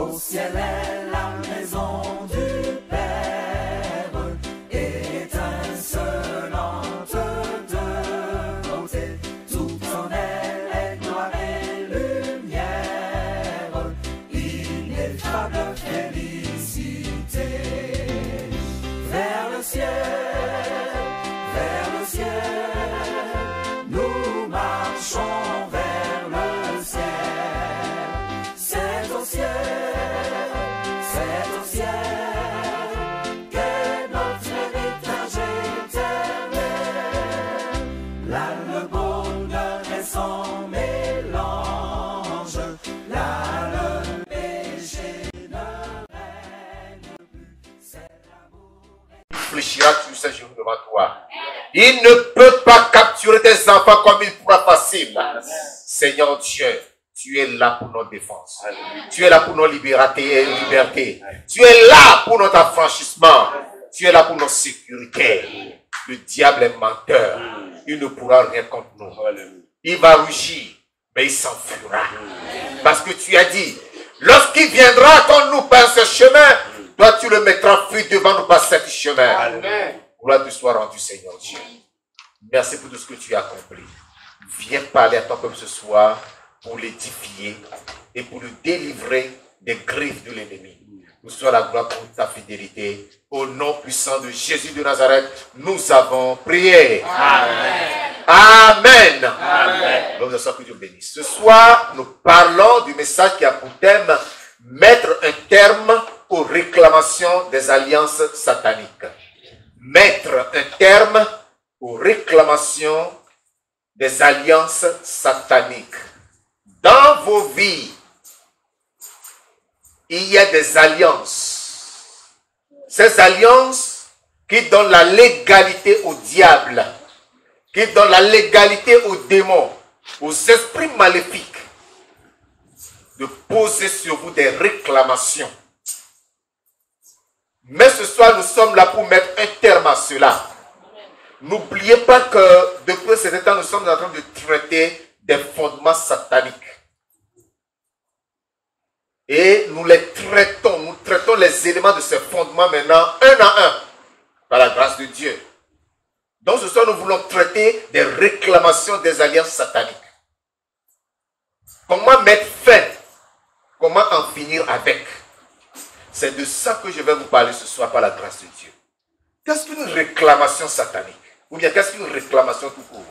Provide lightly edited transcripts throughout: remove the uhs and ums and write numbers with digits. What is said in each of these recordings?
Au ciel est la maison du Père, étincelante de beauté. Tout en elle est gloire et lumière, ineffable félicité. Vers le ciel, nous marchons vers le ciel. C'est au ciel qu'est notre héritage éternel. Là le bonheur est sans mélange, là le péché ne règne plus. C'est l'amour. Réfléchira sur ce jour devant toi. Il ne peut pas capturer tes enfants comme il pourra facile. Seigneur Dieu, tu es là pour notre défense. Tu es là pour nos libertés. Tu es là pour notre affranchissement. Tu es là pour notre sécurité. Le diable est menteur. Il ne pourra rien contre nous. Il va rugir, mais il s'enfuira. Parce que tu as dit, lorsqu'il viendra contre nous par ce chemin, toi tu le mettras fuite devant nous par ce chemin. Amen. Gloire te soit rendue, Seigneur Dieu. Merci pour tout ce que tu as accompli. Viens parler à ton peuple ce soir pour l'édifier et pour le délivrer des griffes de l'ennemi. Nous soit la gloire pour ta fidélité. Au nom puissant de Jésus de Nazareth, nous avons prié. Amen. Amen. Amen. Donc, que Dieu bénisse. Ce soir, nous parlons du message qui a pour thème mettre un terme aux réclamations des alliances sataniques. Mettre un terme aux réclamations des alliances sataniques. Dans vos vies, il y a des alliances. Ces alliances qui donnent la légalité au diable, qui donnent la légalité aux démons, aux esprits maléfiques, de poser sur vous des réclamations. Mais ce soir, nous sommes là pour mettre un terme à cela. N'oubliez pas que depuis ce temps, nous sommes en train de traiter des fondements sataniques. Et nous traitons les éléments de ces fondements maintenant un à un, par la grâce de Dieu. Donc ce soir, nous voulons traiter des réclamations des alliances sataniques. Comment mettre fin? Comment en finir avec? C'est de ça que je vais vous parler ce soir par la grâce de Dieu. Qu'est-ce qu'une réclamation satanique? Ou bien qu'est-ce qu'une réclamation tout court?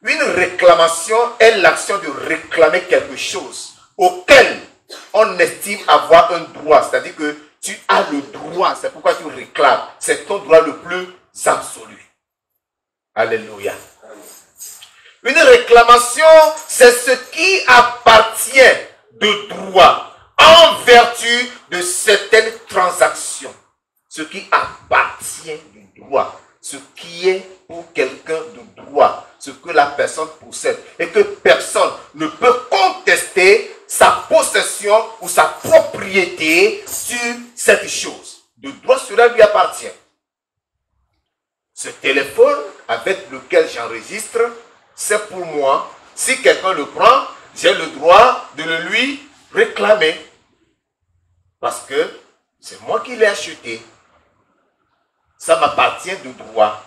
Une réclamation est l'action de réclamer quelque chose auquel on estime avoir un droit. C'est-à-dire que tu as le droit, c'est pourquoi tu réclames. C'est ton droit le plus absolu. Alléluia. Une réclamation, c'est ce qui appartient de droit en vertu de certaines transactions. Ce qui appartient du droit. Ce qui est pour quelqu'un de droit. Ce que la personne possède. Et que personne ne peut contester sa possession ou sa propriété sur cette chose. De droit, cela lui appartient. Ce téléphone avec lequel j'enregistre, c'est pour moi. Si quelqu'un le prend, j'ai le droit de le lui réclamer. Parce que c'est moi qui l'ai acheté. Ça m'appartient de droit.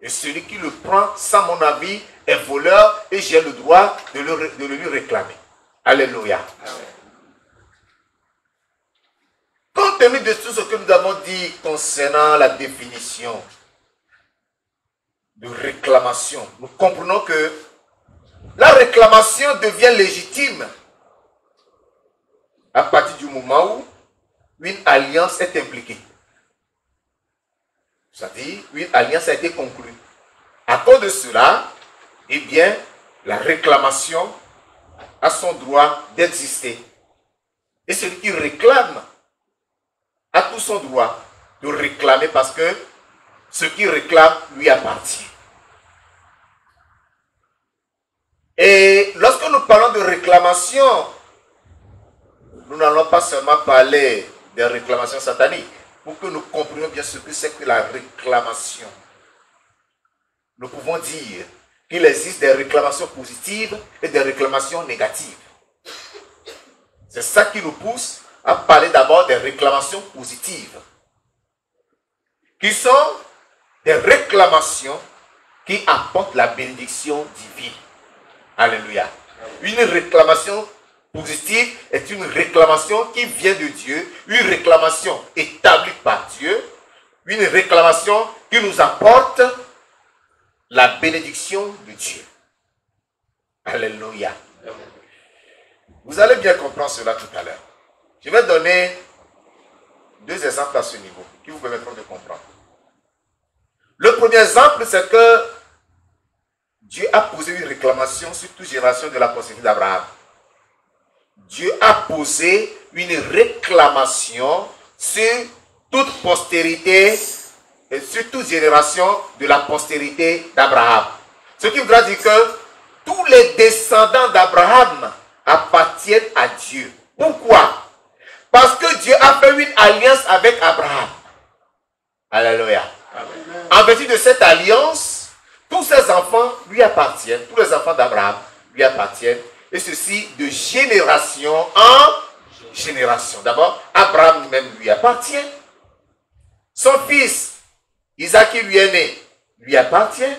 Et celui qui le prend, sans mon avis, est voleur et j'ai le droit de le lui réclamer. Alléluia. Amen. Compte tenu de tout ce que nous avons dit concernant la définition de réclamation, nous comprenons que la réclamation devient légitime à partir du moment où une alliance est impliquée. C'est-à-dire, une alliance a été conclue. À cause de cela, eh bien, la réclamation a son droit d'exister. Et celui qui réclame a tout son droit de réclamer parce que ce qui réclame lui appartient. Et lorsque nous parlons de réclamation, nous n'allons pas seulement parler des réclamations sataniques, pour que nous comprenions bien ce que c'est que la réclamation. Nous pouvons dire qu'il existe des réclamations positives et des réclamations négatives. C'est ça qui nous pousse à parler d'abord des réclamations positives, qui sont des réclamations qui apportent la bénédiction divine. Alléluia. Une réclamation positive est une réclamation qui vient de Dieu, une réclamation établie par Dieu, une réclamation qui nous apporte la bénédiction de Dieu. Alléluia. Vous allez bien comprendre cela tout à l'heure. Je vais donner 2 exemples à ce niveau qui vous permettront de comprendre. Le premier exemple, c'est que Dieu a posé une réclamation sur toute génération de la postérité d'Abraham. Dieu a posé une réclamation sur toute postérité et sur toute génération de la postérité d'Abraham. Ce qui voudra dire que tous les descendants d'Abraham appartiennent à Dieu. Pourquoi? Parce que Dieu a fait une alliance avec Abraham. Alléluia. Amen. En vertu de cette alliance, tous ses enfants lui appartiennent, tous les enfants d'Abraham lui appartiennent, et ceci de génération en génération. D'abord, Abraham même lui appartient. Son fils, Isaac qui lui est né, lui appartient.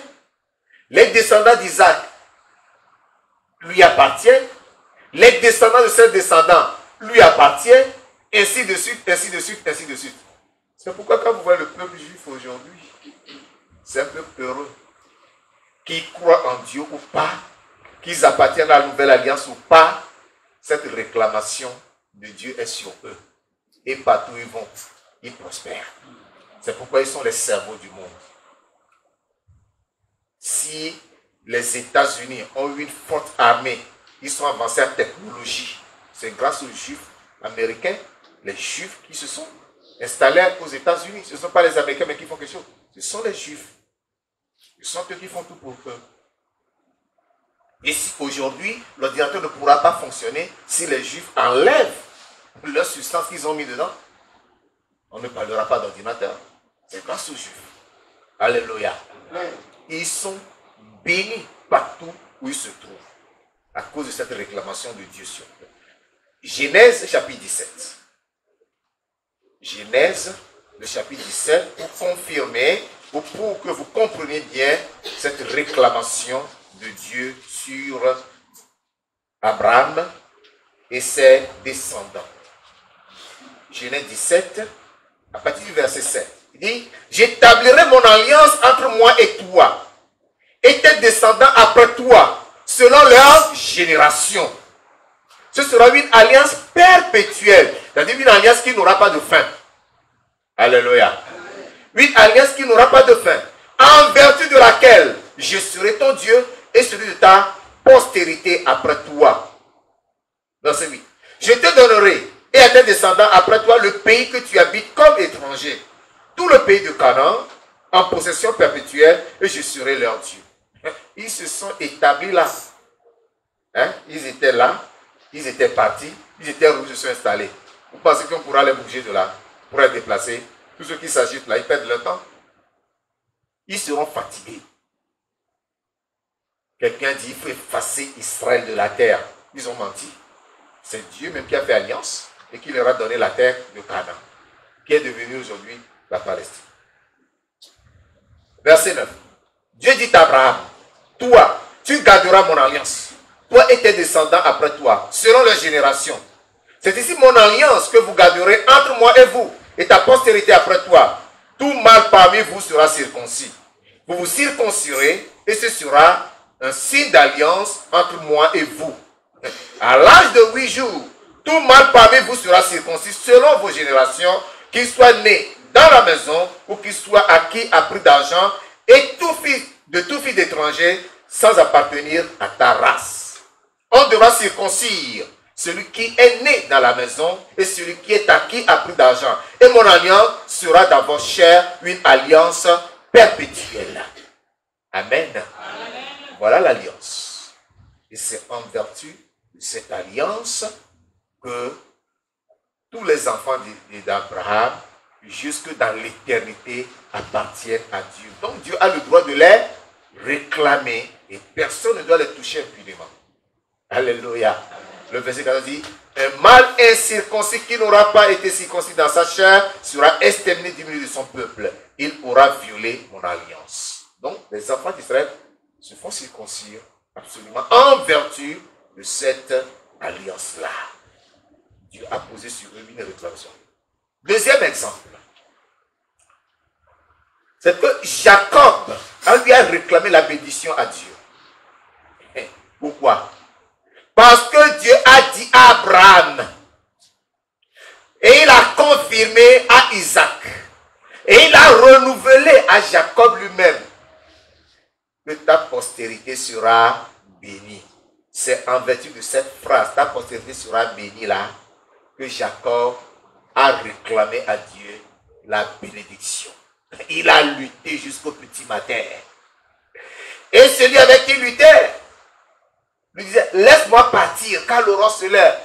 Les descendants d'Isaac lui appartiennent. Les descendants de ses descendants lui appartiennent. Ainsi de suite, ainsi de suite, ainsi de suite. C'est pourquoi quand vous voyez le peuple juif aujourd'hui, c'est un peuple heureux. Qu'ils croient en Dieu ou pas, qu'ils appartiennent à la nouvelle alliance ou pas, cette réclamation de Dieu est sur eux. Et partout où ils vont, ils prospèrent. C'est pourquoi ils sont les cerveaux du monde. Si les États-Unis ont eu une forte armée, ils sont avancés en technologie, c'est grâce aux Juifs américains, les Juifs qui se sont installés aux États-Unis. Ce ne sont pas les Américains mais qui font quelque chose. Ce sont les Juifs. Ce sont eux qui font tout pour eux. Et si aujourd'hui, l'ordinateur ne pourra pas fonctionner si les Juifs enlèvent leur substance qu'ils ont mis dedans, on ne parlera pas d'ordinateur. C'est grâce aux Juifs. Alléluia. Ils sont bénis partout où ils se trouvent à cause de cette réclamation de Dieu sur eux. Genèse chapitre 17. Genèse, le chapitre 17, pour confirmer, ou pour que vous compreniez bien cette réclamation de Dieu sur Abraham et ses descendants. Genèse 17, à partir du verset 7. Il dit, j'établirai mon alliance entre moi et toi, et tes descendants après toi, selon leur génération. Ce sera une alliance perpétuelle, c'est-à-dire une alliance qui n'aura pas de fin. Alléluia. Une alliance qui n'aura pas de fin, en vertu de laquelle je serai ton Dieu et celui de ta postérité après toi. Verset 8. Je te donnerai et à tes descendants après toi le pays que tu habites comme étranger, tout le pays de Canaan, en possession perpétuelle, et je serai leur Dieu. Ils se sont établis là. Ils étaient là, ils étaient partis, ils étaient rouges, ils se sont installés. Vous pensez qu'on pourra les bouger de là, pour les déplacer? Tous ceux qui s'agitent là, ils perdent leur temps. Ils seront fatigués. Quelqu'un dit, il faut effacer Israël de la terre. Ils ont menti. C'est Dieu même qui a fait alliance et qui leur a donné la terre de Canaan, qui est devenue aujourd'hui la Palestine. Verset 9. Dieu dit à Abraham, toi, tu garderas mon alliance, toi et tes descendants après toi, selon leur génération. C'est ici mon alliance que vous garderez entre moi et vous, et ta postérité après toi. Tout mâle parmi vous sera circoncis. Vous vous circoncirez, et ce sera un signe d'alliance entre moi et vous. À l'âge de 8 jours, tout mâle parmi vous sera circoncis selon vos générations, qu'il soit né dans la maison ou qu'il soit acquis à prix d'argent, et tout fils d'étranger sans appartenir à ta race. On devra circoncire celui qui est né dans la maison et celui qui est acquis à prix d'argent. Et mon alliance sera dans vos chairs une alliance perpétuelle. Amen. Amen. Voilà l'alliance. Et c'est en vertu de cette alliance que tous les enfants d'Abraham, jusque dans l'éternité, appartiennent à Dieu. Donc Dieu a le droit de les réclamer et personne ne doit les toucher impunément. Alléluia. Le verset 14 dit, un mâle incirconcis qui n'aura pas été circoncis dans sa chair sera exterminé du milieu de son peuple. Il aura violé mon alliance. Donc, les enfants d'Israël se font circoncire absolument en vertu de cette alliance-là. Dieu a posé sur eux une réclamation. Deuxième exemple, c'est que Jacob lui a réclamé la bénédiction à Dieu. Pourquoi? Parce que Dieu a dit à Abraham, et il a confirmé à Isaac, et il a renouvelé à Jacob lui-même, que ta postérité sera bénie. C'est en vertu de cette phrase, ta postérité sera bénie là, que Jacob a réclamé à Dieu la bénédiction. Il a lutté jusqu'au petit matin. Et celui avec qui il luttait, lui disait, laisse-moi partir, car l'aurore se lève.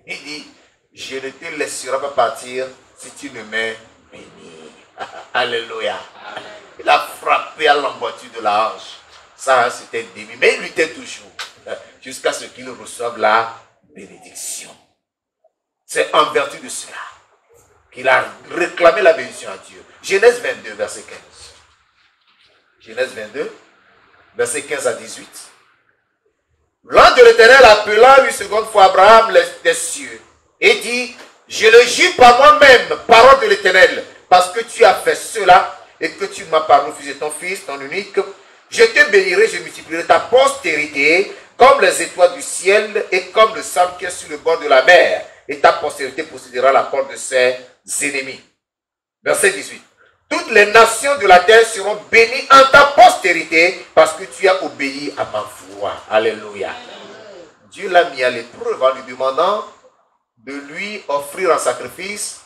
Il dit, je ne te laisserai pas partir si tu ne m'es béni. Alléluia. Il a frappé à l'emboîture de la hanche. Ça, c'était demi. Mais il luttait toujours, jusqu'à ce qu'il reçoive la bénédiction. C'est en vertu de cela qu'il a réclamé la bénédiction à Dieu. Genèse 22, verset 15. Genèse 22, verset 15 à 18. L'ange de l'Éternel appela une seconde fois Abraham des cieux et dit, je le jure par moi-même, parole de l'Éternel, parce que tu as fait cela et que tu m'as parlé au fils de ton fils, ton unique, je te bénirai, je multiplierai ta postérité comme les étoiles du ciel et comme le sable qui est sur le bord de la mer, et ta postérité possédera la porte de ses ennemis. Verset 18. Toutes les nations de la terre seront bénies en ta postérité parce que tu as obéi à ma voix. Alléluia. Dieu l'a mis à l'épreuve en lui demandant de lui offrir en sacrifice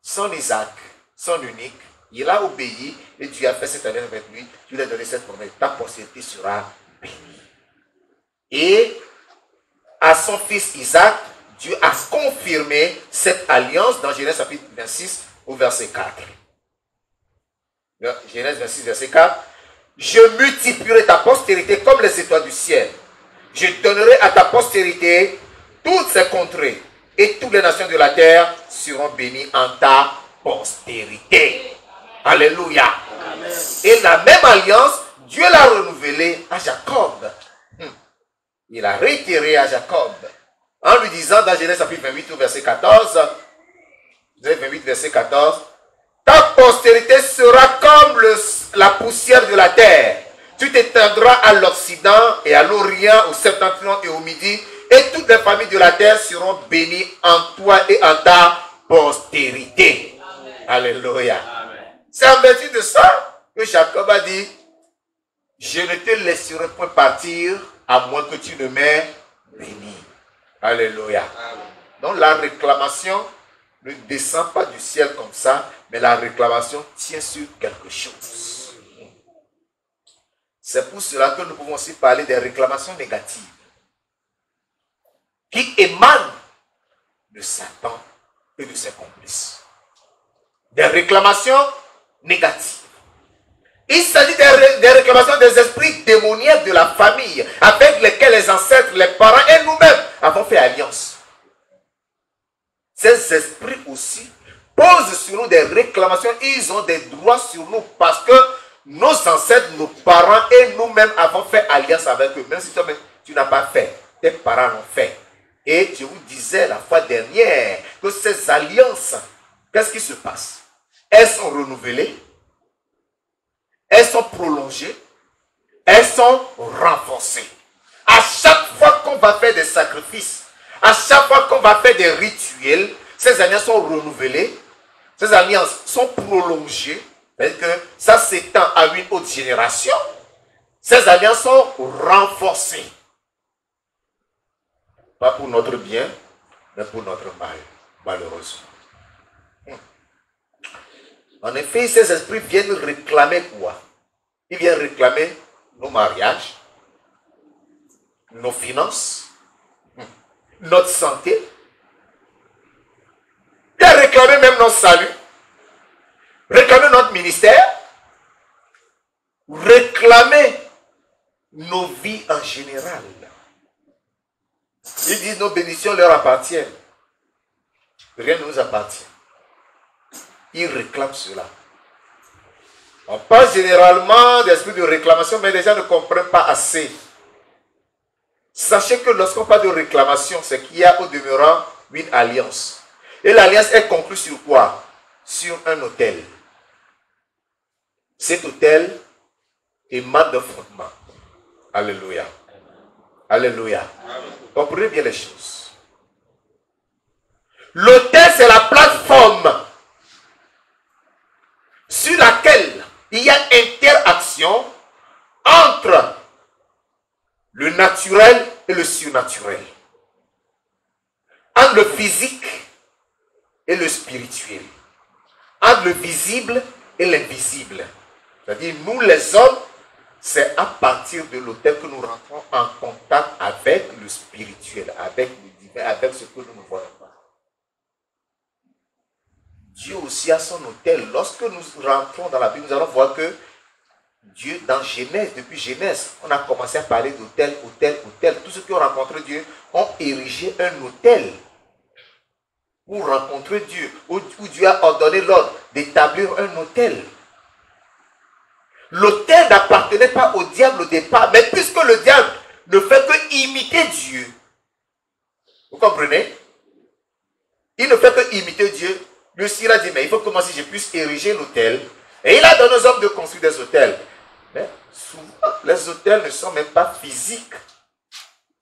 son Isaac, son unique. Il a obéi et Dieu a fait cette alliance avec lui. Dieu lui a donné cette promesse. Ta postérité sera bénie. Et à son fils Isaac, Dieu a confirmé cette alliance dans Genèse chapitre 26 au verset 4. Genèse 26, verset 4. Je multiplierai ta postérité comme les étoiles du ciel. Je donnerai à ta postérité toutes ces contrées et toutes les nations de la terre seront bénies en ta postérité. Alléluia. Amen. Et la même alliance, Dieu l'a renouvelée à Jacob. Il a réitéré à Jacob en lui disant dans Genèse chapitre 28 au verset 14, Genèse 28 verset 14, ta postérité sera comme la poussière de la terre. Tu t'étendras à l'Occident et à l'Orient, au septentrion et au Midi, et toutes les familles de la terre seront bénies en toi et en ta postérité. Amen. Alléluia. C'est en vertu de ça que Jacob a dit, je ne te laisserai point partir à moins que tu ne m'aies béni. Alléluia. Amen. Donc la réclamation ne descend pas du ciel comme ça, mais la réclamation tient sur quelque chose. C'est pour cela que nous pouvons aussi parler des réclamations négatives qui émanent de Satan et de ses complices. Des réclamations négatives. Il s'agit des réclamations des esprits démoniaques de la famille avec lesquels les ancêtres, les parents et nous-mêmes avons fait alliance. Ces esprits aussi posent sur nous des réclamations. Ils ont des droits sur nous parce que nos ancêtres, nos parents et nous-mêmes avons fait alliance avec eux. Même si toi-même tu n'as pas fait, tes parents l'ont fait. Et je vous disais la fois dernière que ces alliances, qu'est-ce qui se passe? Elles sont renouvelées, elles sont prolongées, elles sont renforcées. À chaque fois qu'on va faire des sacrifices, à chaque fois qu'on va faire des rituels, ces alliances sont renouvelées, ces alliances sont prolongées, c'est-à-dire que ça s'étend à une autre génération. Ces alliances sont renforcées. Pas pour notre bien, mais pour notre mal, malheureusement. En effet, ces esprits viennent réclamer quoi? Ils viennent réclamer nos mariages, nos finances, notre santé. Ils viennent réclamer même notre salut, réclamer notre ministère, réclamer nos vies en général. Ils disent nos bénédictions leur appartiennent. Rien ne nous appartient. Ils réclament cela. On parle généralement d'esprit de réclamation, mais les gens ne comprennent pas assez. Sachez que lorsqu'on parle de réclamation, c'est qu'il y a au demeurant une alliance. Et l'alliance est conclue sur quoi? Sur un autel. Cet autel émane d'un fondement. Alléluia. Alléluia. Comprenez bien les choses. L'autel, c'est la plateforme sur laquelle il y a interaction entre le naturel et le surnaturel. Entre le physique et le spirituel. Entre le visible et l'invisible. C'est-à-dire, nous les hommes, c'est à partir de l'autel que nous rentrons en contact avec le spirituel, avec le divin, avec ce que nous ne voyons pas. Dieu aussi a son autel. Lorsque nous rentrons dans la Bible, nous allons voir que Dieu, dans Genèse, depuis Genèse, on a commencé à parler d'autel, autel, autel. Tous ceux qui ont rencontré Dieu ont érigé un autel pour rencontrer Dieu, où Dieu a ordonné l'ordre d'établir un autel. L'autel n'appartenait pas au diable au départ, mais puisque le diable ne fait que imiter Dieu, vous comprenez? Il ne fait que imiter Dieu. Le Sire a dit, mais il faut commencer, je puisse ériger l'autel. Et il a donné aux hommes de construire des autels. Mais souvent, les autels ne sont même pas physiques.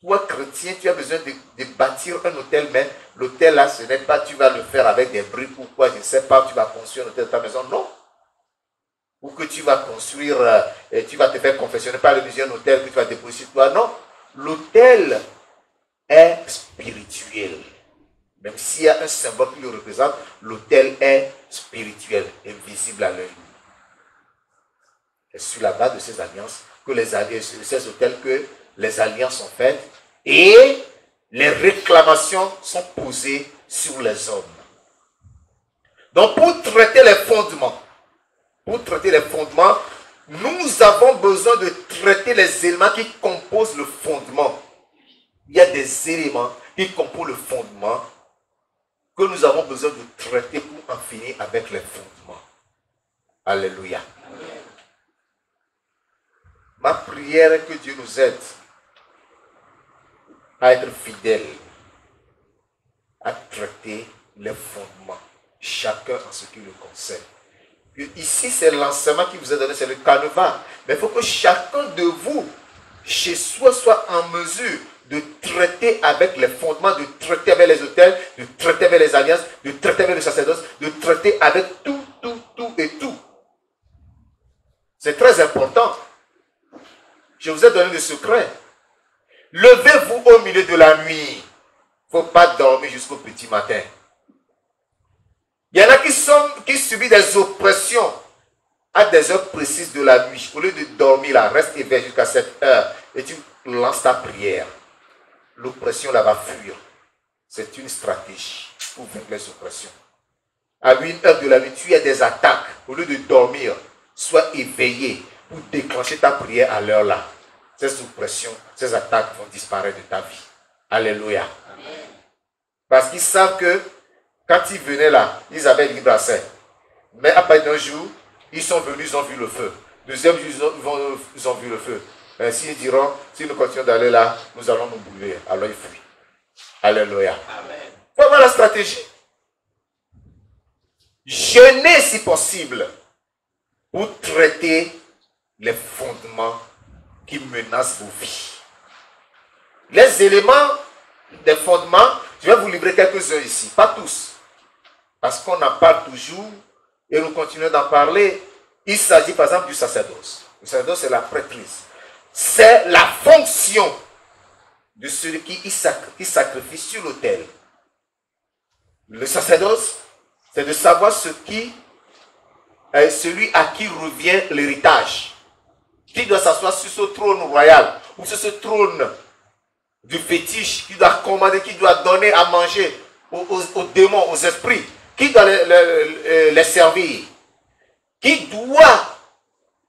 Toi, chrétien, tu as besoin de bâtir un autel, mais l'autel là, ce n'est pas, tu vas le faire avec des briques ou quoi, je ne sais pas, tu vas construire un autel de ta maison, non. Ou que tu vas construire, tu vas te faire confessionner par le musée un hôtel que tu vas déposer sur toi. Non, l'autel est spirituel. Même s'il y a un symbole qui le représente, l'autel est spirituel et visible à l'œil. C'est sur la base de ces alliances que ces autels que les alliances sont faites et les réclamations sont posées sur les hommes. Donc pour traiter les fondements, nous avons besoin de traiter les éléments qui composent le fondement. Il y a des éléments qui composent le fondement que nous avons besoin de traiter pour en finir avec les fondements. Alléluia. Amen. Ma prière est que Dieu nous aide à être fidèles, à traiter les fondements, chacun en ce qui le concerne. Ici, c'est l'enseignement qui vous est donné, c'est le canevas. Mais il faut que chacun de vous, chez soi, soit en mesure de traiter avec les fondements, de traiter avec les autels, de traiter avec les alliances, de traiter avec le sacerdoce, de traiter avec tout et tout. C'est très important. Je vous ai donné le secret. Levez-vous au milieu de la nuit. Il ne faut pas dormir jusqu'au petit matin. Il y en a qui subissent des oppressions à des heures précises de la nuit. Au lieu de dormir là, reste éveillé jusqu'à cette heure et tu lances ta prière. L'oppression là va fuir. C'est une stratégie pour vaincre les oppressions. À 1 heure de la nuit, tu as des attaques. Au lieu de dormir, sois éveillé pour déclencher ta prière à l'heure là. Ces oppressions, ces attaques vont disparaître de ta vie. Alléluia. Amen. Parce qu'ils savent que quand ils venaient là, ils avaient libre accès. Mais après d'un jour, ils sont venus, ils ont vu le feu. Deuxième jour, ils ont vu le feu. S'ils diront, si nous continuons d'aller là, nous allons nous brûler. Alors ils fuient. Alléluia. Amen. Faut voir la stratégie. Jeûnez si possible pour traiter les fondements qui menacent vos vies. Les éléments des fondements, je vais vous livrer quelques-uns ici, pas tous. Parce qu'on en parle toujours et nous continuons d'en parler. Il s'agit par exemple du sacerdoce. Le sacerdoce, c'est la prêtrise. C'est la fonction de celui qui sacrifie sur l'autel. Le sacerdoce, c'est de savoir celui à qui revient l'héritage. Qui doit s'asseoir sur ce trône royal ou sur ce trône du fétiche, qui doit commander, qui doit donner à manger aux démons, aux esprits, qui doit les servir, qui doit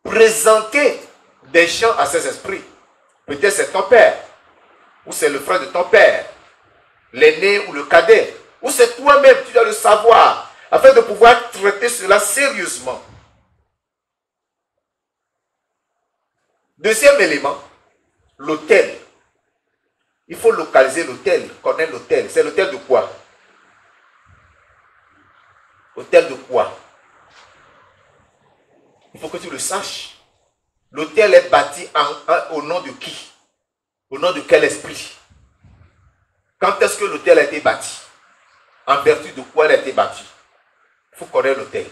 présenter des gens à ces esprits. Peut-être c'est ton père, ou c'est le frère de ton père, l'aîné ou le cadet, ou c'est toi-même, tu dois le savoir, afin de pouvoir traiter cela sérieusement. Deuxième élément, l'autel. Il faut localiser l'autel, connaître l'autel. C'est l'autel de quoi? L'autel de quoi? Il faut que tu le saches. L'autel est bâti au nom de qui? Au nom de quel esprit? Quand est-ce que l'autel a été bâti? En vertu de quoi il a été bâti? Il faut connaître l'autel.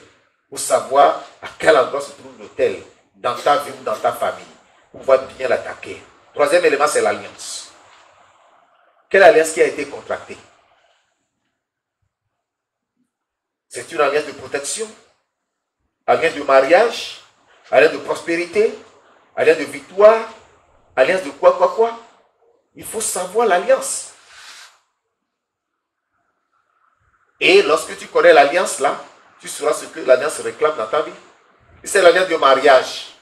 Pour savoir à quel endroit se trouve l'autel, dans ta vie ou dans ta famille, pour pouvoir bien l'attaquer. Troisième élément, c'est l'alliance. Quelle alliance qui a été contractée? C'est une alliance de protection, alliance de mariage, alliance de prospérité, alliance de victoire, alliance de quoi? Il faut savoir l'alliance. Et lorsque tu connais l'alliance là, tu sauras ce que l'alliance réclame dans ta vie. C'est l'alliance de mariage.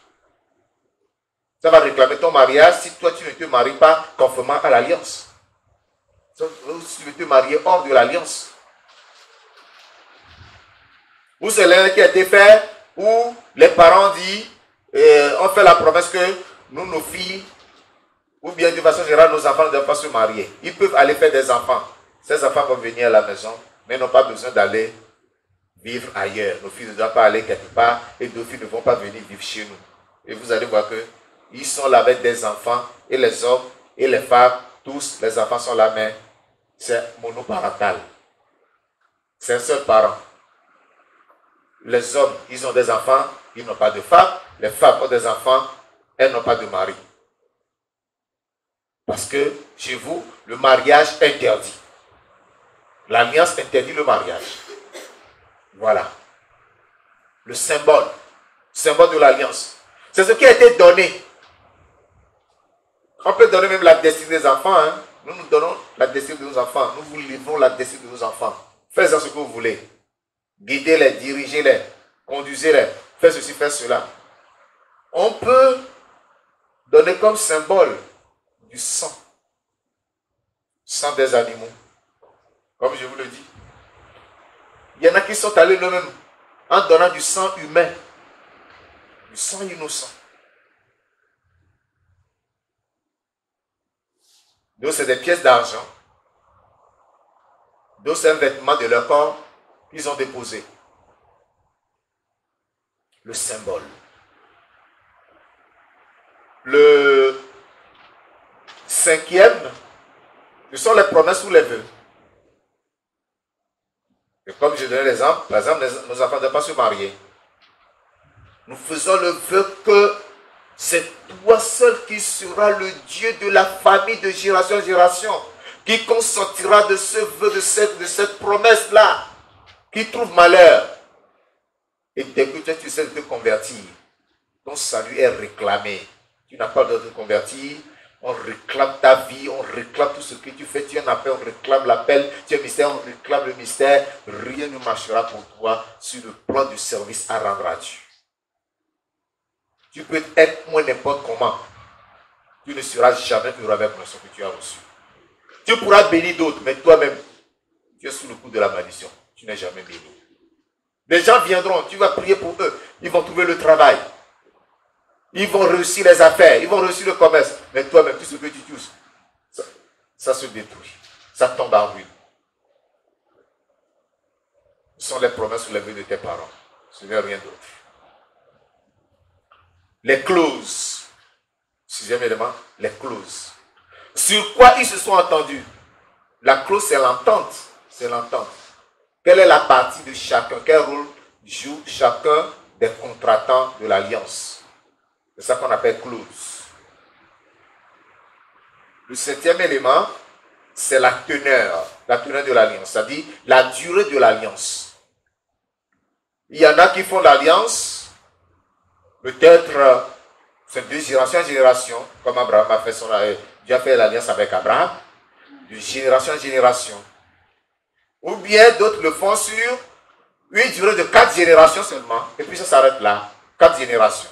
Ça va réclamer ton mariage si toi tu ne te maries pas conformément à l'alliance. Si tu veux te marier hors de l'alliance. Ou c'est l'un qui a été fait, où les parents disent, on fait la promesse que nous, nos filles, ou bien de façon générale, nos enfants ne doivent pas se marier. Ils peuvent aller faire des enfants. Ces enfants vont venir à la maison, mais n'ont pas besoin d'aller vivre ailleurs. Nos filles ne doivent pas aller quelque part et nos filles ne vont pas venir vivre chez nous. Et vous allez voir que ils sont là avec des enfants, et les hommes et les femmes, tous les enfants sont là, mais c'est monoparental. C'est un seul parent. Les hommes, ils ont des enfants, ils n'ont pas de femmes. Les femmes ont des enfants, elles n'ont pas de mari. Parce que chez vous, le mariage interdit. L'alliance interdit le mariage. Voilà. Le symbole de l'alliance. C'est ce qui a été donné. On peut donner même la destinée des enfants. Hein. Nous nous donnons la destinée de nos enfants. Nous vous livrons la destinée de nos enfants. Faites-en ce que vous voulez. Guidez-les, dirigez-les, conduisez-les. Faites ceci, faites cela. On peut donner comme symbole du sang. Sang des animaux. Comme je vous le dis. Il y en a qui sont allés eux-mêmes en donnant du sang humain. Du sang innocent. D'autres, c'est des pièces d'argent. D'autres, c'est un vêtement de leur corps qu'ils ont déposé. Le symbole. Le cinquième, ce sont les promesses ou les vœux. Et comme je donnais l'exemple, par exemple, nos enfants ne doivent pas se marier. Nous faisons le vœu que c'est toi seul qui seras le Dieu de la famille de génération en génération, qui consentira de ce vœu, de cette promesse-là, qui trouve malheur. Et dès que tu sais de te convertir, ton salut est réclamé. Tu n'as pas le droit de te convertir. On réclame ta vie, on réclame tout ce que tu fais. Tu es un appel, on réclame l'appel. Tu es un mystère, on réclame le mystère. Rien ne marchera pour toi sur le plan du service à rendre à Dieu. Tu peux être moins n'importe comment. Tu ne seras jamais heureux avec le son que tu as reçu. Tu pourras bénir d'autres, mais toi-même, tu es sous le coup de la malédiction. Tu n'es jamais béni. Les gens viendront, tu vas prier pour eux. Ils vont trouver le travail. Ils vont réussir les affaires. Ils vont réussir le commerce. Mais toi-même, tout ce que tu touches, ça se détruit. Ça tombe en ruine. Ce sont les promesses ou les vœux de tes parents. Ce n'est rien d'autre. Les clauses. Sixième élément, les clauses. Sur quoi ils se sont entendus? La clause, c'est l'entente. C'est l'entente. Quelle est la partie de chacun? Quel rôle joue chacun des contratants de l'alliance? C'est ça qu'on appelle clause. Le septième élément, c'est la teneur de l'alliance, c'est-à-dire la durée de l'alliance. Il y en a qui font l'alliance, peut-être c'est de génération en génération, comme Abraham a fait Dieu a fait l'alliance avec Abraham, de génération en génération. Ou bien d'autres le font sur une durée de 4 générations seulement, et puis ça s'arrête là, 4 générations.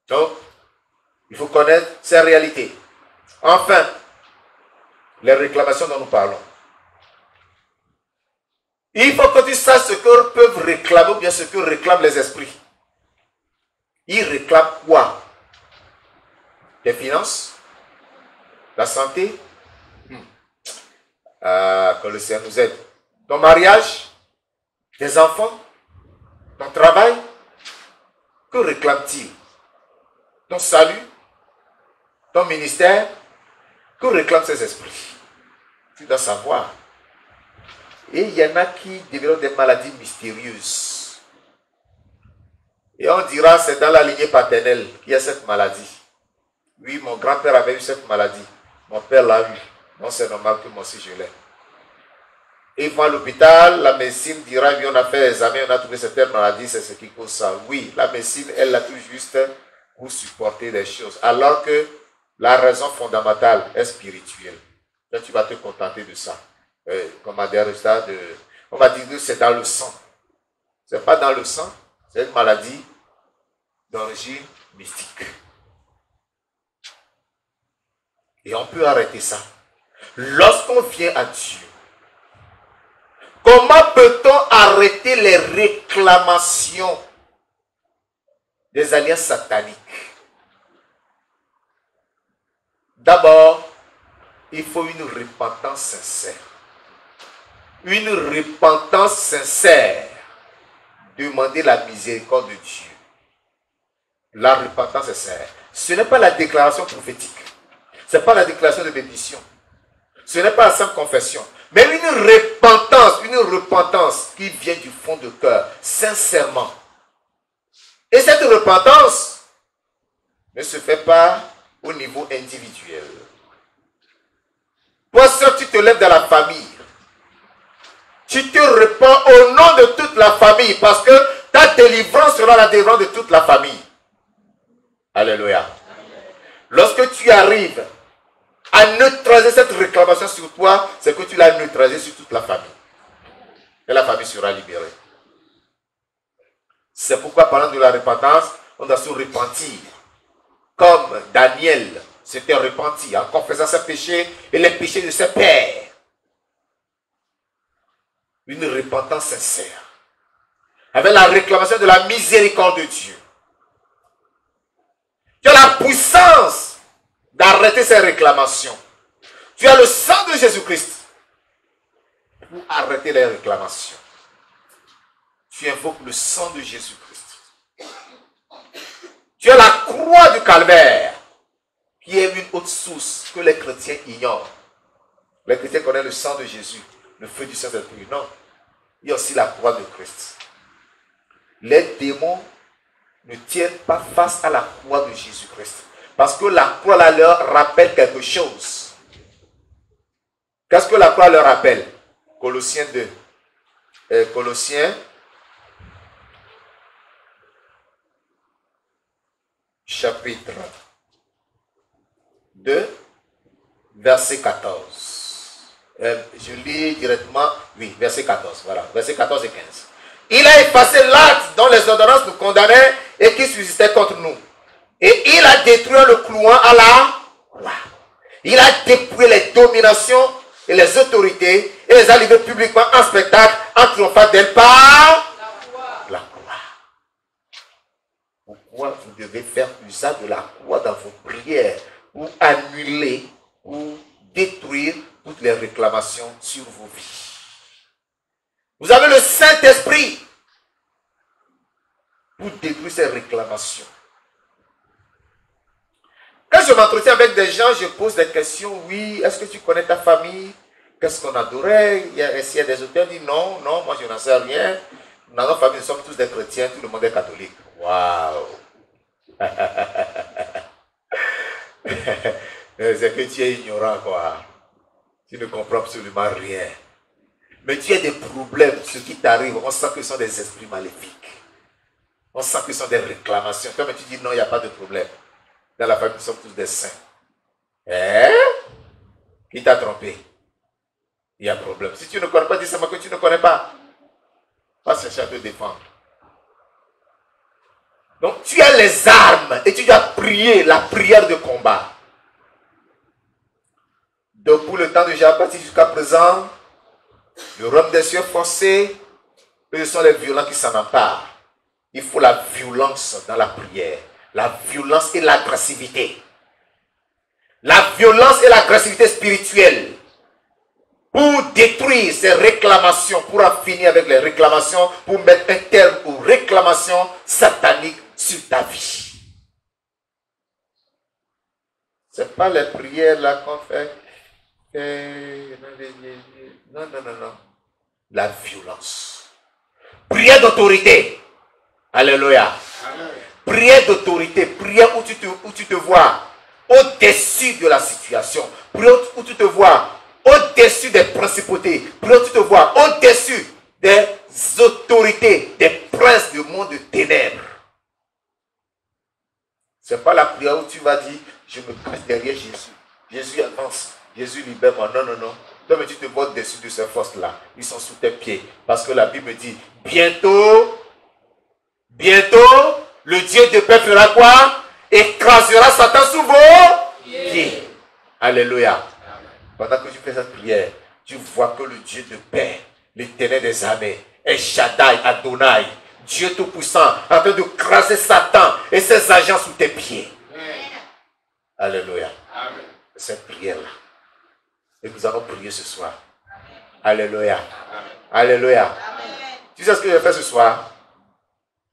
Donc, il faut connaître ces réalités. Enfin, Les réclamations dont nous parlons. Il faut que tu saches ce que peuvent réclamer ou bien ce que réclament les esprits. Ils réclament quoi? Les finances? La santé? Que le Seigneur nous aide. Ton mariage? Tes enfants? Ton travail? Que réclament-ils? Ton salut? Ton ministère? Que réclament ces esprits? Tu dois savoir. Et il y en a qui développent des maladies mystérieuses. Et on dira, c'est dans la lignée paternelle qu'il y a cette maladie. Oui, mon grand-père avait eu cette maladie. Mon père l'a eu. Non, c'est normal que moi aussi je l'ai. Et ils vont à l'hôpital, la médecine dira, oui, on a fait des examens, on a trouvé cette maladie, c'est ce qui cause ça. Oui, la médecine, elle l'a tout juste pour supporter des choses. Alors que la raison fondamentale est spirituelle. Là, tu vas te contenter de ça. Comme à des résultats on va dire que c'est dans le sang. Ce n'est pas dans le sang, c'est une maladie d'origine mystique. Et on peut arrêter ça. Lorsqu'on vient à Dieu, comment peut-on arrêter les réclamations des alliances sataniques? D'abord, il faut une repentance sincère. Une repentance sincère. Demander la miséricorde de Dieu. La repentance sincère. Ce n'est pas la déclaration prophétique. Ce n'est pas la déclaration de bénédiction. Ce n'est pas la simple confession. Mais une repentance qui vient du fond de cœur, sincèrement. Et cette repentance ne se fait pas au niveau individuel. Toi seul, tu te lèves dans la famille. Tu te repens au nom de toute la famille parce que ta délivrance sera la délivrance de toute la famille. Alléluia. Lorsque tu arrives à neutraliser cette réclamation sur toi, c'est que tu l'as neutralisée sur toute la famille. Et la famille sera libérée. C'est pourquoi, parlant de la repentance, on doit se repentir. Comme Daniel s'était repenti en confessant ses péchés et les péchés de ses pères. Une repentance sincère. Avec la réclamation de la miséricorde de Dieu. Tu as la puissance d'arrêter ces réclamations. Tu as le sang de Jésus-Christ pour arrêter les réclamations. Tu invoques le sang de Jésus-Christ. Tu as la croix du calvaire qui est une haute source que les chrétiens ignorent. Les chrétiens connaissent le sang de Jésus, le feu du Saint-Esprit. Non, il y a aussi la croix de Christ. Les démons ne tiennent pas face à la croix de Jésus-Christ. Parce que la croix là, leur rappelle quelque chose. Qu'est-ce que la croix leur rappelle? Colossiens 2. Colossiens chapitre 2, verset 14. Je lis directement, oui, verset 14, voilà, verset 14 et 15. Il a effacé l'acte dont les ordonnances nous condamnaient et qui subsistait contre nous. Et il a détruit le clouant à la croix. Il a dépouillé les dominations et les autorités et les a livrés publiquement en spectacle en triomphant d'elle par la croix. Pourquoi vous devez faire usage de la croix dans vos prières pour annuler ou détruire toutes les réclamations sur vos vies? Vous avez le Saint-Esprit pour détruire ces réclamations. Quand je m'entretiens avec des gens, je pose des questions. Oui, est-ce que tu connais ta famille? Qu'est-ce qu'on adorait? Est-ce qu'il y a des auteurs qui disent non, non, moi je n'en sais rien. Dans notre famille, nous sommes tous des chrétiens, tout le monde est catholique. Waouh! C'est que tu es ignorant, quoi. Tu ne comprends absolument rien. Mais tu as des problèmes, ce qui t'arrive, on sent que ce sont des esprits maléfiques. On sent que ce sont des réclamations. Toi, mais tu dis non, il n'y a pas de problème. Dans la famille, nous sommes tous des saints. Qui t'a trompé? Il y a un problème. Si tu ne connais pas, dis seulement que tu ne connais pas. Pas chercher à te défendre. Donc, tu as les armes et tu dois prier la prière de combat. Depuis le temps de Jean-Baptiste jusqu'à présent, le royaume des cieux forcé, ce sont les violents qui s'en emparent. Il faut la violence dans la prière. La violence et l'agressivité. La violence et l'agressivité spirituelle. Pour détruire ces réclamations, pour en finir avec les réclamations, pour mettre un terme aux réclamations sataniques sur ta vie. Ce n'est pas les prières là qu'on fait. Non, non, non, non. La violence. Prière d'autorité. Alléluia. Prière d'autorité. Prière où tu te vois au-dessus de la situation. Prière où tu te vois au-dessus des principautés. Prière où tu te vois au-dessus des autorités, des princes du monde de ténèbres. Ce n'est pas la prière où tu vas dire, je me cache derrière Jésus. Jésus avance. Jésus libère-moi. Non, non, non. Toi, mais tu te vois au-dessus de ces forces-là. Ils sont sous tes pieds. Parce que la Bible dit, bientôt, le Dieu de paix fera quoi? Écrasera Satan sous vos pieds. Alléluia. Pendant que tu fais cette prière, tu vois que le Dieu de paix, l'Éternel des armées, El Shaddai, Adonai, Dieu Tout-Puissant, en train de craser Satan et ses agents sous tes pieds. Alléluia. Amen. Cette prière-là. Et nous allons prier ce soir. Alléluia. Amen. Alléluia. Amen. Tu sais ce que je vais faire ce soir?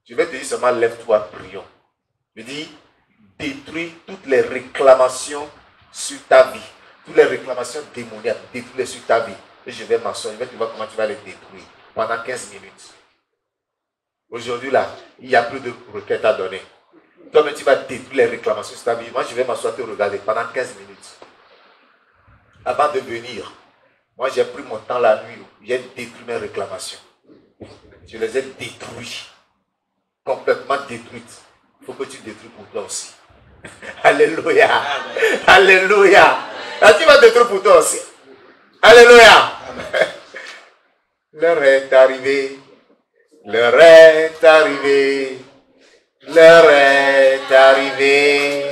Je vais te dire seulement, lève-toi, prions. Je dis, détruis toutes les réclamations sur ta vie. Toutes les réclamations démoniaques, détruis-les sur ta vie. Et je vais m'asseoir, je vais te voir comment tu vas les détruire pendant 15 minutes. Aujourd'hui, là, il n'y a plus de requêtes à donner. Toi-même, tu vas détruire les réclamations sur ta vie. Moi, je vais m'asseoir te regarder pendant 15 minutes. Avant de venir, moi, j'ai pris mon temps la nuit. J'ai détruit mes réclamations. Je les ai détruites. Complètement détruites. Il faut que tu détruis pour toi aussi. Alléluia. Amen. Alléluia. Là, tu vas détruire pour toi aussi. Alléluia. L'heure est arrivée. L'heure est arrivée. L'heure est arrivée.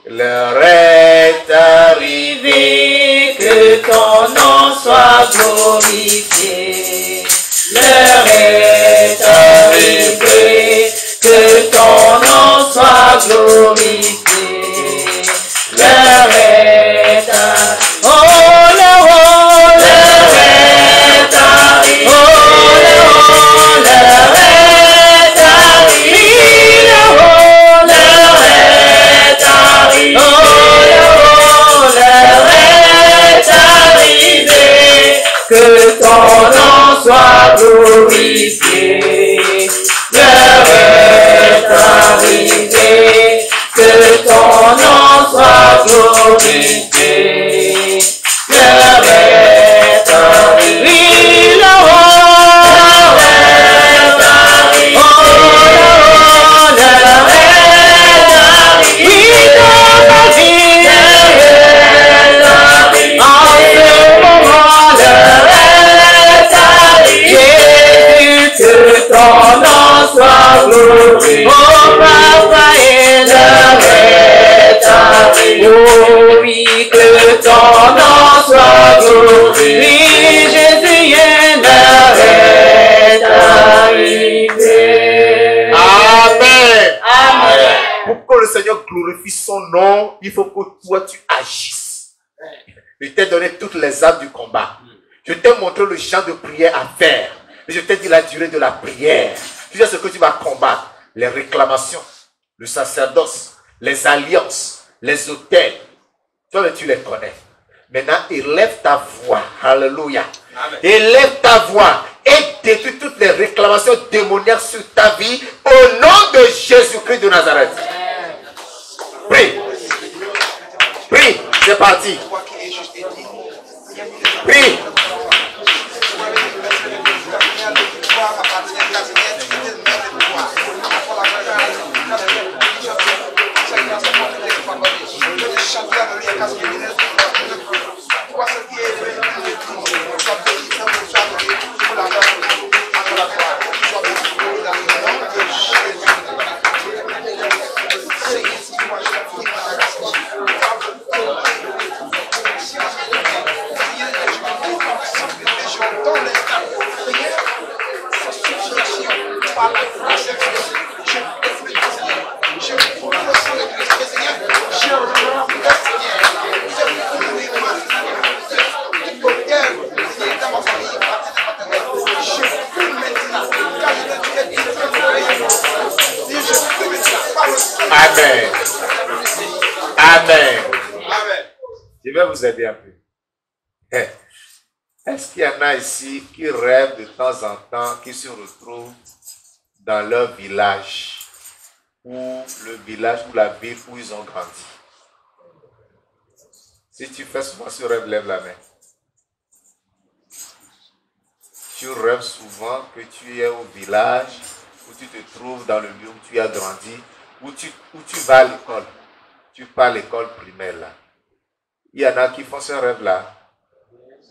L'heure est arrivée. Que ton nom soit glorifié. L'heure est arrivée. Que ton nom soit glorifié. L'heure est arrivée. Oh, l'heure est arrivée. Oh, l'heure est arrivée. Oh, l'heure est arrivée. Oh, l'heure est arrivée. Que ton nom soit glorifié. L'heure est arrivée. Que ton nom soit glorifié. L'heure est arrivée. L'heure est arrivée. Oh, l'heure est arrivée. Dans ma vie, l'heure est arrivée. En ce moment, l'heure est arrivée. Que ton nom soit glorifié. Oh, papa, et l'heure est arrivée. Oh, oui, que ton nom soit glorifié. Oui, Jésus, et l'heure est arrivée. Amen. Amen. Pour que le Seigneur glorifie son nom, il faut que toi tu agisses. Je t'ai donné toutes les armes du combat. Je t'ai montré le genre de prière à faire. Et je t'ai dit la durée de la prière. Tu sais ce que tu vas combattre. Les réclamations, le sacerdoce, les alliances, les autels. Toi, tu les connais. Maintenant, élève ta voix. Alléluia. Amen. Élève ta voix et détruis toutes les réclamations démoniaques sur ta vie au nom de Jésus-Christ de Nazareth. Prie. Prie. C'est parti. Prie. Amen. Amen. Je vais vous aider un peu. Est-ce qu'il y en a ici qui rêvent de temps en temps, qui se retrouvent dans leur village, ou le village ou la ville où ils ont grandi? Si tu fais souvent ce rêve, lève la main. Tu rêves souvent que tu es au village, où tu te trouves dans le lieu où tu as grandi, où tu vas à l'école. Tu pars à l'école primaire là. Il y en a qui font ce rêve-là.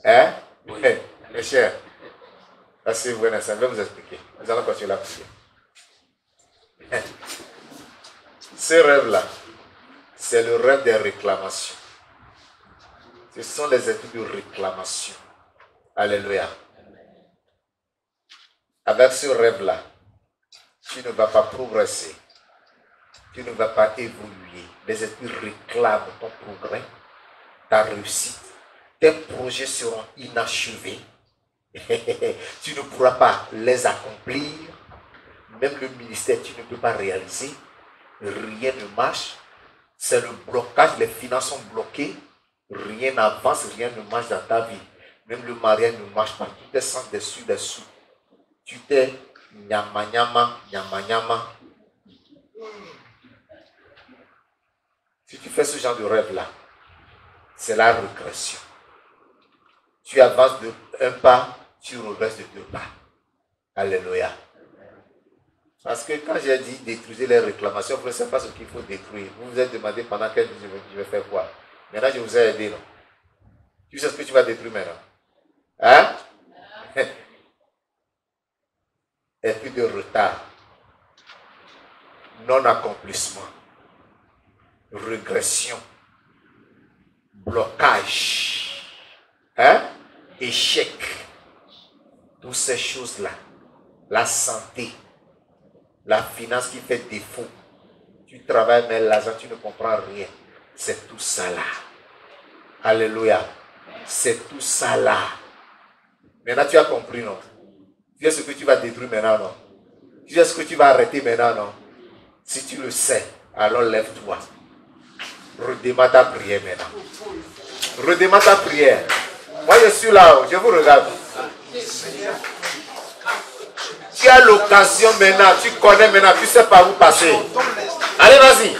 Hein? Oui. Mes chers, c'est vrai, ça va vous expliquer. Nous allons continuer la prière. Ce rêve-là, c'est le rêve des réclamations. Ce sont les esprits de réclamation. Alléluia. Avec ce rêve-là, tu ne vas pas progresser. Tu ne vas pas évoluer. Les esprits réclament ton progrès, ta réussite. Tes projets seront inachevés. Tu ne pourras pas les accomplir. Même le ministère, tu ne peux pas réaliser. Rien ne marche. C'est le blocage. Les finances sont bloquées. Rien n'avance, rien ne marche dans ta vie. Même le mariage ne marche pas. Tu te sens dessous. Tu t'es nyama. Si tu fais ce genre de rêve-là, c'est la régression. Tu avances de un pas, tu regresses de 2 pas. Alléluia. Parce que quand j'ai dit détruisez les réclamations, vous ne savez pas ce qu'il faut détruire. Vous vous êtes demandé pendant quel jour je vais faire quoi. Maintenant, je vous ai aidé, non? Tu sais ce que tu vas détruire maintenant? Hein? Et puis de retard. Non-accomplissement. Régression. Blocage. Hein? Échec. Toutes ces choses-là. La santé. La finance qui fait défaut. Tu travailles, mais l'argent, tu ne comprends rien. C'est tout ça là. Alléluia. C'est tout ça là. Maintenant, tu as compris, non? Tu sais ce que tu vas détruire maintenant, non? Tu sais ce que tu vas arrêter maintenant, non? Si tu le sais, alors lève-toi. Redémarre ta prière maintenant. Redémarre ta prière. Moi, je suis là, je vous regarde. Tu as l'occasion maintenant, tu connais maintenant, tu sais par où passer. Allez, vas-y.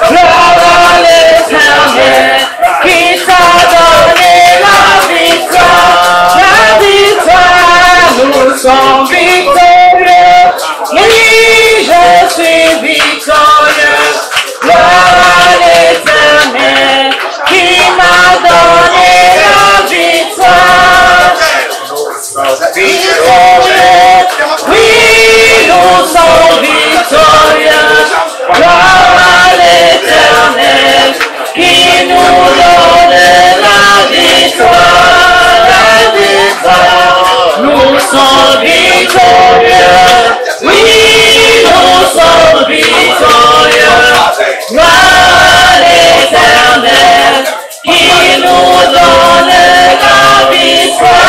Gloire à l'éternel, qui s'adore. donne la victoire.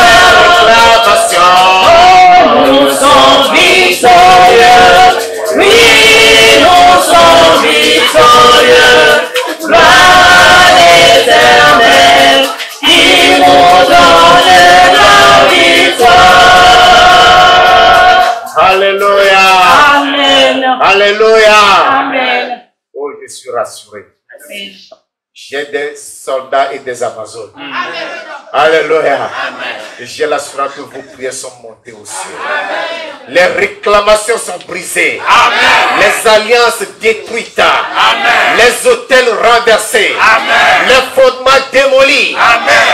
Nous sommes victorieux. Oui, nous sommes victorieux. Gloire l'éternel qui nous donne la victoire. Alléluia. Amen. Alléluia. Amen. Oh, je suis rassuré. Amen. J'ai des soldats et des Amazones. Alléluia. J'ai l'assurance que vos prières sont montées au ciel. Les réclamations sont brisées. Les alliances détruites. Les hôtels renversés. Les fondements démolis.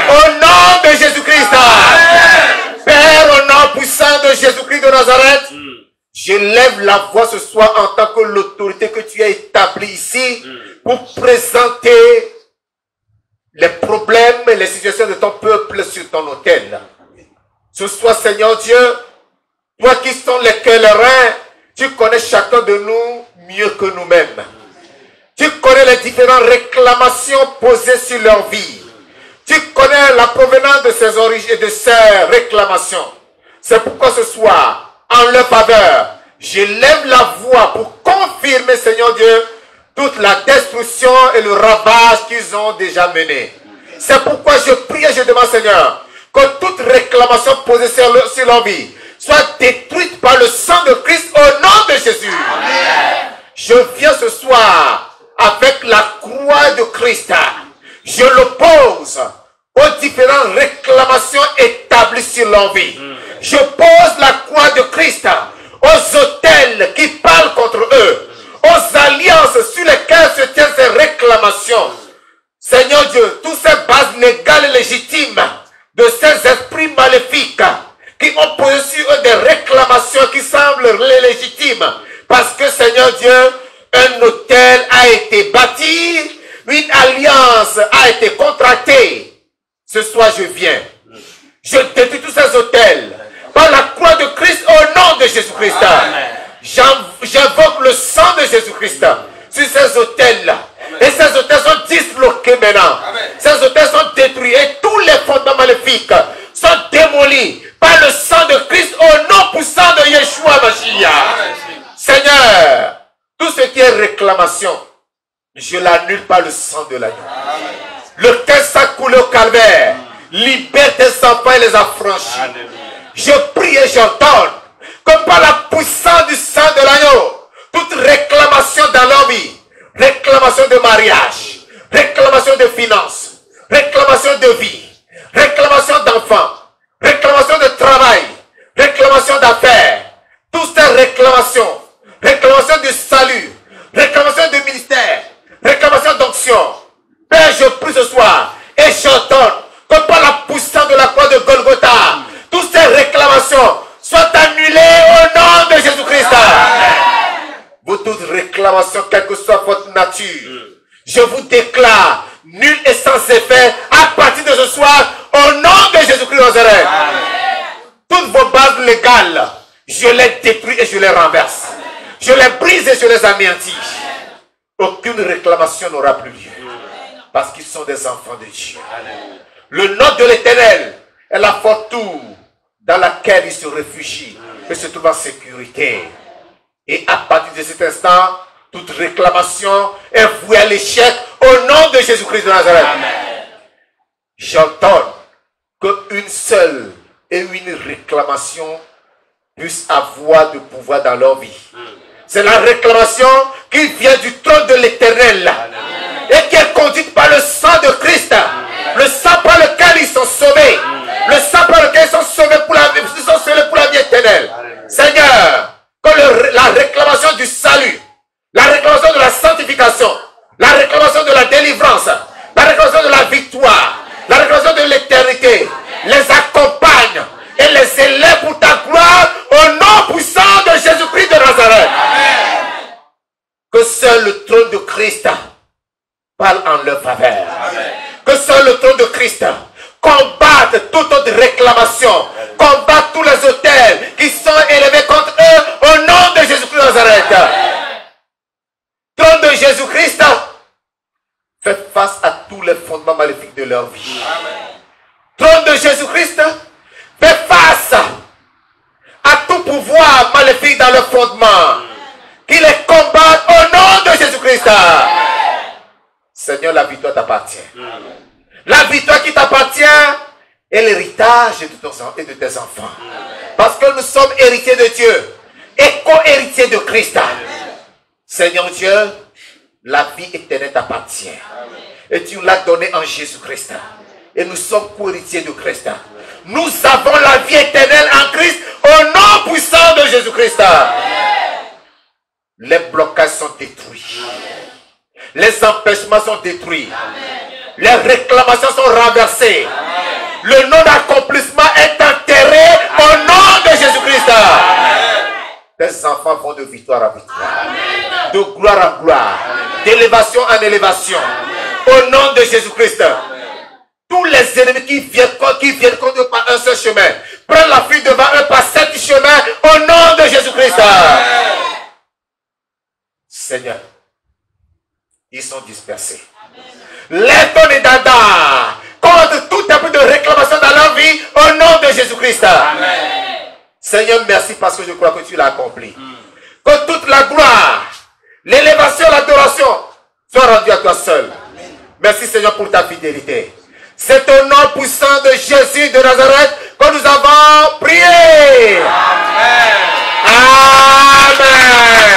Au nom de Jésus-Christ. Père, au nom puissant de Jésus-Christ de Nazareth, je lève la voix ce soir en tant que l'autorité que tu as établie ici pour présenter les problèmes et les situations de ton peuple sur ton autel. Ce soir, Seigneur Dieu, toi qui sont les cœurs, les reins, tu connais chacun de nous mieux que nous-mêmes. Tu connais les différentes réclamations posées sur leur vie. Tu connais la provenance de ces origines et de ces réclamations. C'est pourquoi ce soir, en leur faveur, je lève la voix pour confirmer, Seigneur Dieu, toute la destruction et le ravage qu'ils ont déjà mené. C'est pourquoi je prie et je demande, Seigneur, que toute réclamation posée sur leur vie soit détruite par le sang de Christ au nom de Jésus. Amen. Je viens ce soir avec la croix de Christ. Je l'oppose aux différentes réclamations établies sur leur vie. Je pose la croix de Christ aux autels qui parlent contre eux, aux alliances sur lesquelles se tiennent ces réclamations. Seigneur Dieu, toutes ces bases légales et légitimes de ces esprits maléfiques qui ont posé sur eux des réclamations qui semblent légitimes, parce que Seigneur Dieu, un autel a été bâti, une alliance a été contractée. Ce soir je viens, je détruis tous ces autels par la croix de Christ au nom de Jésus-Christ. J'invoque le sang de Jésus-Christ sur ces autels-là. Et ces autels sont disloqués maintenant. Ces autels sont détruits et tous les fondements maléfiques sont démolis par le sang de Christ au nom puissant de Yeshua Mashiach. Seigneur, tout ce qui est réclamation, je l'annule par le sang de l'agneau. Lequel s'est coulé au calvaire, libère tes enfants et les affranchis. Je prie et j'ordonne que par la puissance du sang de l'agneau, toute réclamation dans leur vie, réclamation de mariage, réclamation de finances, réclamation de vie, réclamation d'enfants, réclamation de travail, réclamation d'affaires, toutes ces réclamations, réclamation de salut, réclamation de ministère, réclamation d'onction. Père, je prie ce soir et j'ordonne que par la puissance de la croix de Golgotha, toutes ces réclamations soient annulées au nom de Jésus-Christ. Vous toute réclamation, quelle que soit votre nature, je vous déclare nul et sans effet à partir de ce soir au nom de Jésus-Christ de Nazareth. Toutes vos bases légales, je les détruis et je les renverse. Je les brise et je les anéantis. Aucune réclamation n'aura plus lieu. Parce qu'ils sont des enfants de Dieu. Le nom de l'Éternel est la fortune dans laquelle ils se réfugient et se trouvent en sécurité. Et à partir de cet instant, toute réclamation est vouée à l'échec au nom de Jésus-Christ de Nazareth. J'entends qu'une seule et une réclamation puisse avoir de pouvoir dans leur vie. C'est la réclamation qui vient du trône de l'Éternel et qui est conduite par le sang de Christ. Le sang par lequel ils sont sauvés. Le sang par lequel ils sont sauvés pour la vie éternelle. Seigneur, que la réclamation du salut, la réclamation de la sanctification, la réclamation de la délivrance, la réclamation de la victoire, la réclamation de l'éternité, les accompagne et les élève pour ta gloire au nom puissant de Jésus-Christ de Nazareth. Amen. Que seul le trône de Christ parle en leur faveur. Amen. Que seul le trône de Christ combatte toute autre réclamation, combatte tous les autels qui sont élevés contre eux au nom de Jésus-Christ de Nazareth. Trône de Jésus-Christ, fait face à tous les fondements maléfiques de leur vie. Amen. trône de Jésus-Christ, fait face à tout pouvoir maléfique dans le fondement. Qui les combattent au nom de Jésus-Christ. Seigneur, la victoire t'appartient. La victoire qui t'appartient est l'héritage de tes enfants. Parce que nous sommes héritiers de Dieu et co-héritiers de Christ. Seigneur Dieu, la vie éternelle t'appartient. Et tu l'as donnée en Jésus-Christ. Et nous sommes co-héritiers de Christ. Nous avons la vie éternelle en Christ au nom puissant de Jésus-Christ. Les blocages sont détruits. Les empêchements sont détruits. Les réclamations sont renversées. Le nom d'accomplissement est enterré au nom de Jésus-Christ. Tes enfants vont de victoire en victoire, de gloire en gloire, d'élévation en élévation. Au nom de Jésus-Christ. Tous les ennemis qui viennent contre eux par un seul chemin, prennent la fuite devant eux par 7 chemins au nom de Jésus-Christ. Seigneur, ils sont dispersés. Lève ton étendard contre tout type de réclamation dans leur vie au nom de Jésus-Christ. Seigneur, merci parce que je crois que tu l'as accompli. Que toute la gloire, l'élévation, l'adoration soit rendue à toi seul. Merci Seigneur pour ta fidélité. C'est au nom puissant de Jésus de Nazareth que nous avons prié. Amen. Amen.